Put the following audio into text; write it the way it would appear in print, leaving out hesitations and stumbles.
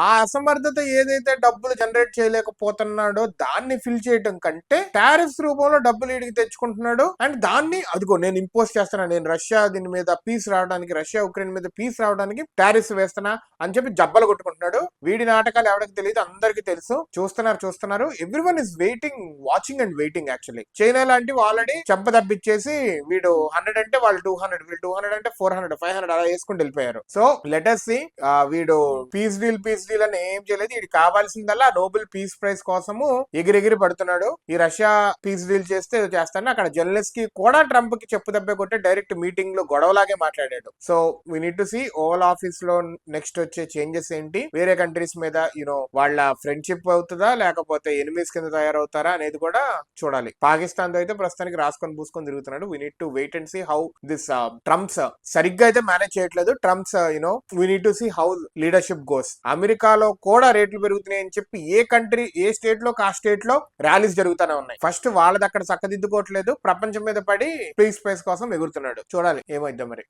ఆ అసమర్థత ఏదైతే డబ్బులు జనరేట్ చేయలేకపోతున్నాడో దాన్ని ఫిల్ చేయడం కంటే టారిఫ్స్ రూపంలో డబ్బులు వీడికి తెచ్చుకుంటున్నాడు. అండ్ దాన్ని అదిగో నేను ఇంపోజ్ చేస్తున్నా, నేను రష్యా దీని మీద పీస్ రావడానికి, రష్యా ఉక్రెయిన్ మీద పీస్ రావడానికి టారిఫ్స్ వేస్తున్నా అని చెప్పి జబ్బలు కొట్టుకుంటున్నాడు. వీడి నాటకాలు ఎవరికి తెలియదు, అందరికి తెలుసు. చూస్తున్నారు. Everyone is waiting, watching and waiting. Actually China లాంటివి ఆల్రెడీ చెంప దబ్బిచ్చేసి వీడు 100 అంటే వాళ్ళు 200, వీళ్ళు 200 అంటే 400, 500 అలా వేసుకుని వెళ్ళిపోయారు. సో లెటస్ సి, వీడు పీస్ డీల్ అని ఏం చేయలేదు. వీడికి కావాల్సిందల్లా నోబెల్ పీస్ ప్రైజ్ కోసము ఎగిరెగిరి పడుతున్నాడు. ఈ రష్యా పీస్ డీల్ చేస్తే చేస్తాను. అక్కడ జర్నలిస్ట్ కి కూడా ట్రంప్ కి చెప్పు దెబ్బ కొట్టే డైరెక్ట్ మీటింగ్ లో గొడవలాగే మాట్లాడాడు. So we need to see Oval Office లో నెక్స్ట్ వచ్చే చేంజెస్ ఏంటి, వేరే కంట్రీస్ మీద వాళ్ళ ఫ్రెండ్షిప్ అవుతుందా లేకపోతే ఎనిమీస్ కింద తయారవుతారా అనేది కూడా చూడాలి. పాకిస్తాన్ తో అయితే ప్రస్తుతానికి రాసుకొని పూసుకొని తిరుగుతున్నాడు. We need to wait and see how this Trump's సరిగ్గా అయితే మేనేజ్ చేయట్లేదు. Trump's we need to see how leadership goes. అమెరికాలో కూడా రేట్లు పెరుగుతున్నాయి అని చెప్పి ఏ కంట్రీ ఏ స్టేట్ లో ఆ స్టేట్ లో ర్యాలీస్ జరుగుతూనే ఉన్నాయి. ఫస్ట్ వాళ్ళది అక్కడ చక్కదిద్దుకోవట్లేదు, ప్రపంచం మీద పడి పీస్ ప్రైస్ కోసం ఎగురుతున్నాడు. చూడాలి ఏమైద్దాం మరి.